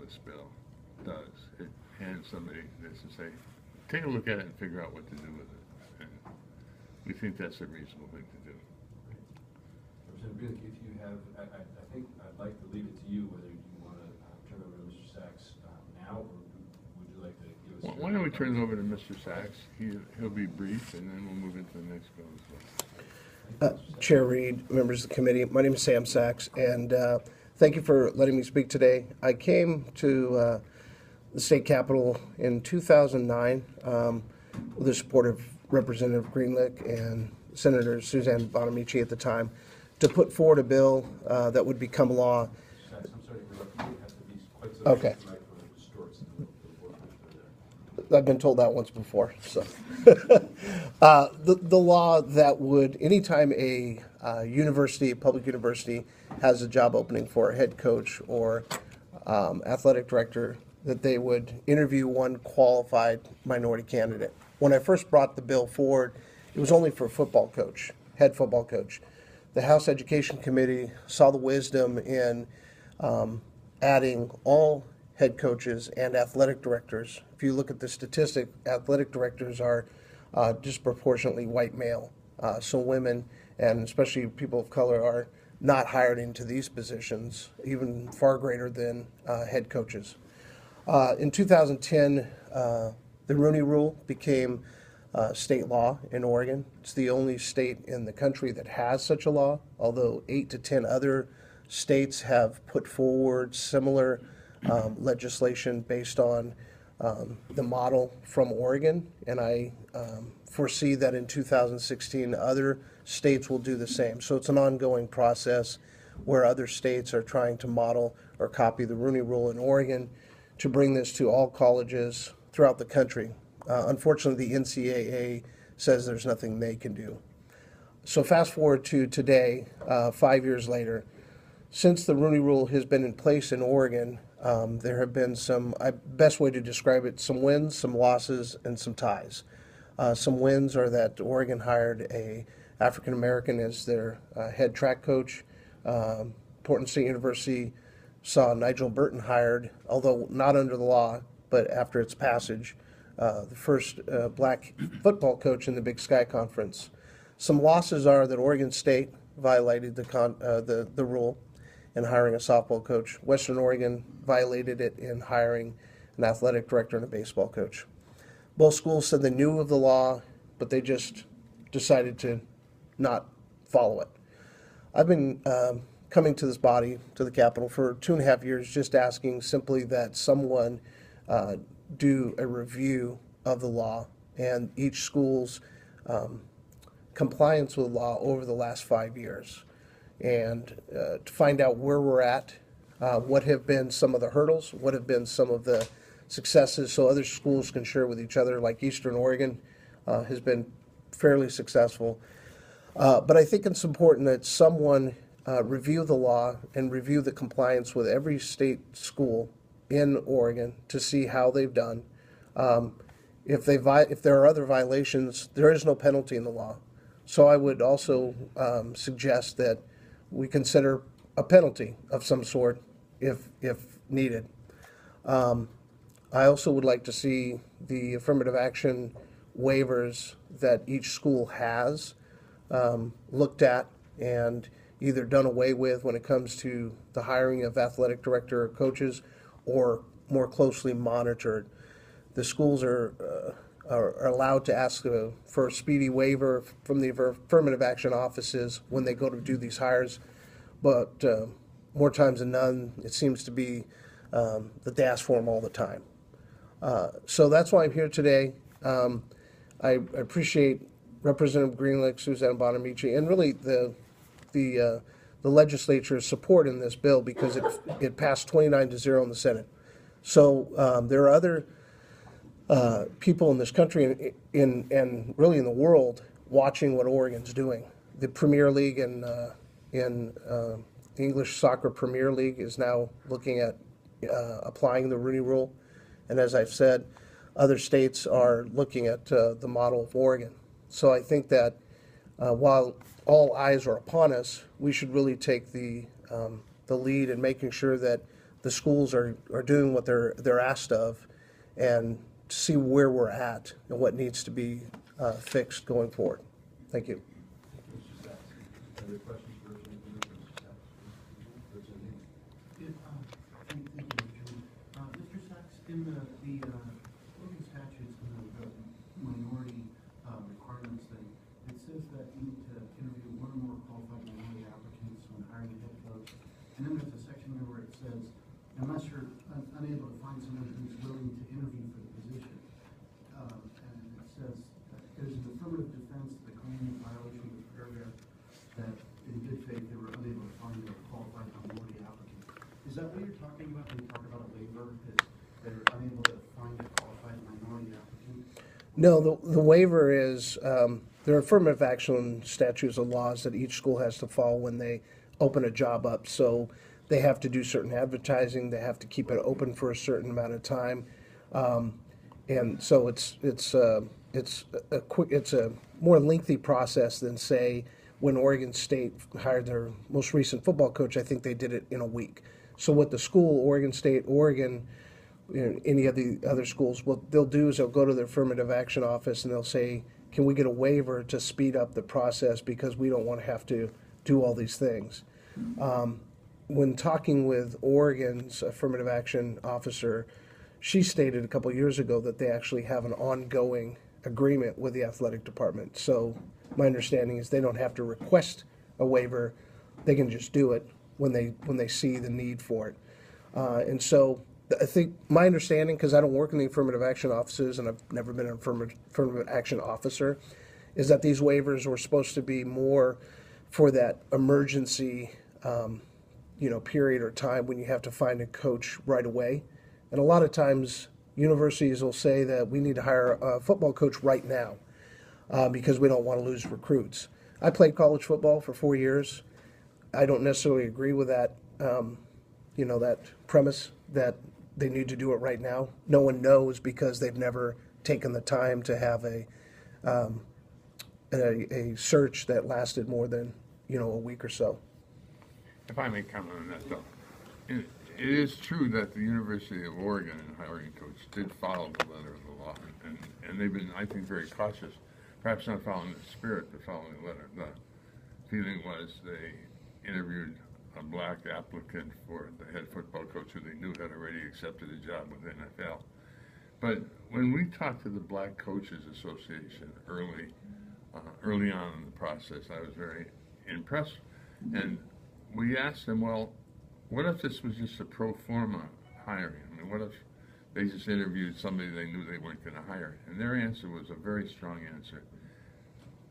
this bill does. It hands somebody this and say, take a look at it and figure out what to do with it. And we think that's a reasonable thing to do. Representative Greeley, if you have, I think I'd like to leave it to you whether you want to turn over to Mr. Sachs now, or would you like to give us? Why don't we turn it over to Mr. Sachs? He'll be brief, and then we'll move into the next bill as well. Chair Reed, members of the committee, my name is Sam Sachs, and thank you for letting me speak today. I came to the state capitol in 2009 with the support of Representative Greenlick and Senator Suzanne Bonamici at the time to put forward a bill that would become law. Sachs, I'm sorry to interrupt you. You have to be quite so Okay. the microphone distorts the board member I've been told that once before. So, the law that would, anytime a university, a public university, has a job opening for a head coach or athletic director, that they would interview one qualified minority candidate. When I first brought the bill forward, it was only for a football coach, head football coach. The House Education Committee saw the wisdom in adding all head coaches and athletic directors. If you look at the statistic, athletic directors are disproportionately white male. So women, and especially people of color, are not hired into these positions, even far greater than head coaches. In 2010, the Rooney Rule became state law in Oregon. It's the only state in the country that has such a law, although 8 to 10 other states have put forward similar legislation based on the model from Oregon, and I foresee that in 2016 other states will do the same. So it's an ongoing process where other states are trying to model or copy the Rooney Rule in Oregon to bring this to all colleges throughout the country. Unfortunately, the NCAA says there's nothing they can do. So fast forward to today, 5 years later. Since the Rooney Rule has been in place in Oregon, there have been some, best way to describe it, some wins, some losses, and some ties. Some wins are that Oregon hired a African American as their head track coach. Portland State University saw Nigel Burton hired, although not under the law, but after its passage, the first black football coach in the Big Sky Conference. Some losses are that Oregon State violated the rule in hiring a softball coach. Western Oregon violated it in hiring an athletic director and a baseball coach. Both schools said they knew of the law, but they just decided to not follow it. I've been coming to this body, to the Capitol, for 2.5 years, just asking simply that someone do a review of the law and each school's compliance with the law over the last 5 years, and to find out where we're at, what have been some of the hurdles, what have been some of the successes, so other schools can share with each other, like Eastern Oregon has been fairly successful. But I think it's important that someone review the law and review the compliance with every state school in Oregon to see how they've done. If there are other violations, there is no penalty in the law. So I would also suggest that we consider a penalty of some sort if needed. I also would like to see the affirmative action waivers that each school has looked at and either done away with when it comes to the hiring of athletic director or coaches, or more closely monitored. The schools are allowed to ask for a speedy waiver from the affirmative action offices when they go to do these hires, but more times than none, it seems to be that they ask for them all the time. So that's why I'm here today. I appreciate Representative Greenlick, Suzanne Bonamici, and really the legislature's support in this bill, because it passed 29-0 in the Senate. So there are other people in this country and really in the world watching what Oregon's doing. The Premier League in the English Soccer Premier League is now looking at applying the Rooney Rule, and as I've said, other states are looking at the model of Oregon. So I think that while all eyes are upon us, we should really take the lead in making sure that the schools are doing what they're asked of, and see where we're at and what needs to be fixed going forward. Thank you. Mr. Sachs, other questions for Mr. Sachs? Thank you, Mr. Sachs, in the Oregon statutes, in the minority requirements thing, it says that you need to interview one or more qualified minority applicants when hiring a head coach. And then there's a section there where it says, unless you're unable to find someone who's willing to interview for the position. And it says that there's an affirmative defense to the claim in violation of this paragraph that in good faith they were unable to find a qualified minority applicant. Is that what you're talking about when you talk about a waiver, is they're unable to find a qualified minority applicant? No, the waiver is, there are affirmative action statutes and laws that each school has to follow when they open a job up. So they have to do certain advertising, they have to keep it open for a certain amount of time. And so it's a more lengthy process than, say, when Oregon State hired their most recent football coach. I think they did it in a week. So what the school, Oregon State, Oregon, any of the other schools, what they'll do is they'll go to the affirmative action office and they'll say, can we get a waiver to speed up the process because we don't want to have to do all these things. When talking with Oregon's affirmative action officer, she stated a couple of years ago that they actually have an ongoing agreement with the athletic department. So my understanding is they don't have to request a waiver; they can just do it when they see the need for it. And so I think my understanding, because I don't work in the affirmative action offices and I've never been an affirmative action officer, is that these waivers were supposed to be more for that emergency, period or time when you have to find a coach right away. And a lot of times universities will say that we need to hire a football coach right now because we don't want to lose recruits. I played college football for 4 years. I don't necessarily agree with that, that premise that they need to do it right now. No one knows because they've never taken the time to have a search that lasted more than, a week or so. If I may comment on that, though. It is true that the University of Oregon in hiring coach did follow the letter of the law, and they've been, I think, very cautious, perhaps not following the spirit, but following the letter. The feeling was they interviewed a black applicant for the head football coach who they knew had already accepted a job with the NFL. But when we talked to the Black Coaches Association early on in the process, I was very impressed. And we asked them, well, what if this was just a pro forma hiring? I mean, what if they just interviewed somebody they knew they weren't going to hire? And their answer was a very strong answer.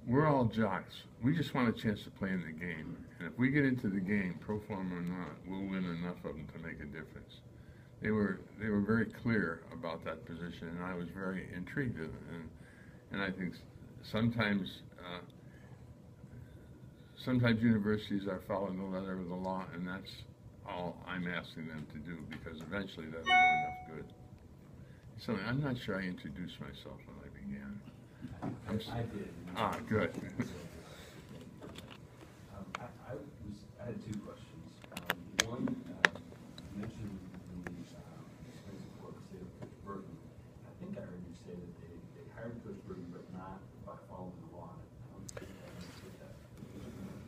We're all jocks. We just want a chance to play in the game. And if we get into the game, pro forma or not, we'll win enough of them to make a difference. They were very clear about that position, and I was very intrigued in it. And I think sometimes universities are following the letter of the law, and that's all I'm asking them to do, because eventually that'll do enough good. So I'm not sure I introduced myself when I began. I did. Good. I had two questions. One, you mentioned the expensive for the state of Coach Burton. I think I heard you say that they hired Coach Burton, but not by following the law. I don't think I understood that.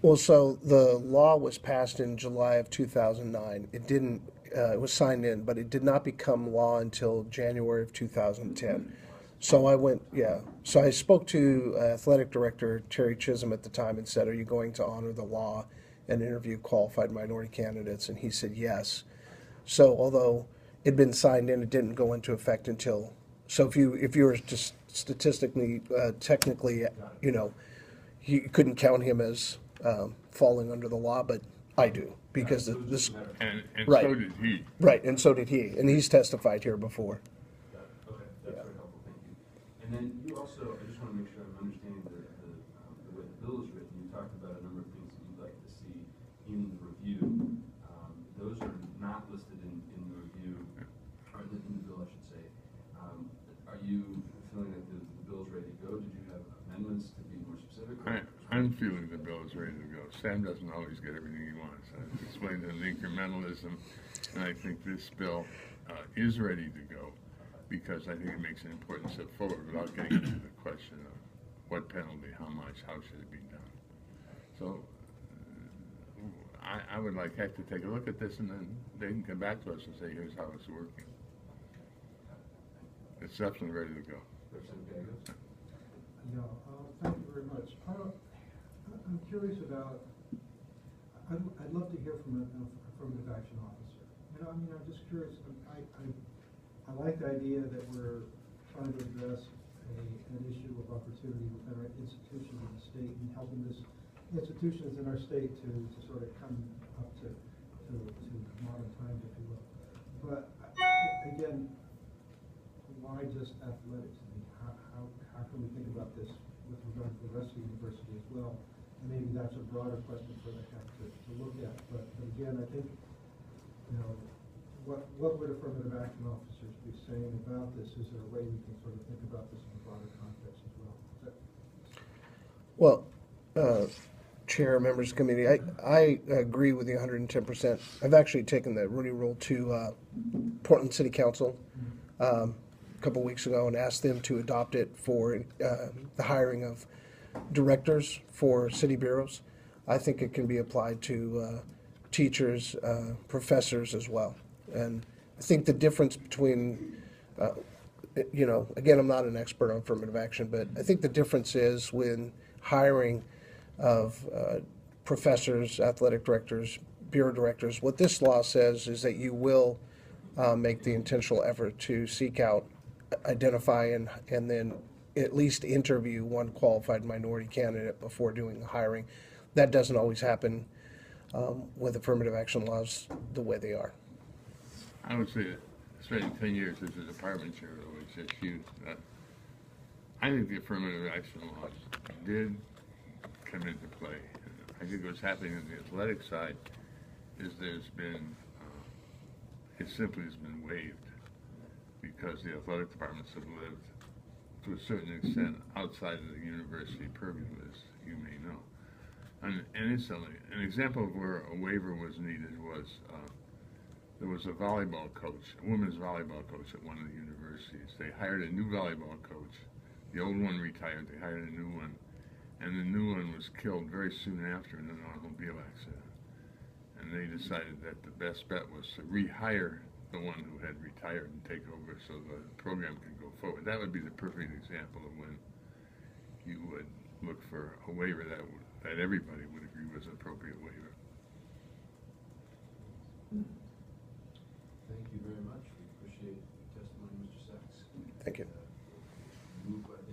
Well, so the law was passed in July of 2009. It didn't, it was signed in, but it did not become law until January of 2010. So so I spoke to athletic director Terry Chisholm at the time and said, are you going to honor the law and interview qualified minority candidates? And he said yes. So although it had been signed in, it didn't go into effect until, so if you were just statistically, technically, you couldn't count him as falling under the law, but I do, because this, And Right. so did he. right, and so did he, and he's testified here before. Okay, that's very helpful, thank you. And then you also, I just want to make sure I'm understanding the way the bill is written. You talked about a number of things that you'd like to see in the review. Those are not listed in the review, or in the bill, I should say. Are you feeling that the bill is ready to go? Did you have amendments to be more specific? I'm feeling the bill is is ready to go. Sam doesn't always get everything he wants. I've explained to him incrementalism, and I think this bill is ready to go because I think it makes an important step forward without getting into the question of what penalty, how much, how should it be done. So I would like HECC to take a look at this, and then they can come back to us and say, here's how it's working. It's definitely ready to go. Representative Gallegos? Yeah, thank you very much. I'm curious about, I'd love to hear from an affirmative action officer. You know, I mean, I'm just curious, I like the idea that we're trying to address an issue of opportunity within our institutions in the state and helping this institutions in our state to sort of come up to modern times, if you will. But again, why just athletics? I mean, how can we think about this with regard to the rest of the university as well? And maybe that's a broader question for the HECC to look at. But again, I think, you know, what would affirmative action officers be saying about this? Is there a way we can sort of think about this in a broader context as well? Well, Chair, members of the committee, I agree with you 110%. I've actually taken the Rooney Rule to Portland City Council a couple weeks ago and asked them to adopt it for the hiring of directors for city bureaus. I think it can be applied to teachers, professors as well. And I think the difference between, you know, again, I'm not an expert on affirmative action, but I think the difference is when hiring of professors, athletic directors, bureau directors, what this law says is that you will make the intentional effort to seek out, identify, and then at least interview one qualified minority candidate before doing the hiring. That doesn't always happen with affirmative action laws the way they are. I would say that spending 10 years as a department chair at HECC, I think the affirmative action laws did come into play. I think what's happening on the athletic side is there's been, it simply has been waived because the athletic departments have lived to a certain extent outside of the university purview, as you may know. And instantly, an example of where a waiver was needed was there was a volleyball coach, a women's volleyball coach at one of the universities. They hired a new volleyball coach. The old one retired. They hired a new one. And the new one was killed very soon after in an automobile accident. And they decided that the best bet was to rehire the one who had retired and take over so the program could go forward. That would be the perfect example of when you would look for a waiver that everybody would agree was an appropriate waiver. Thank you very much. We appreciate your testimony, Mr. Sachs. Thank you.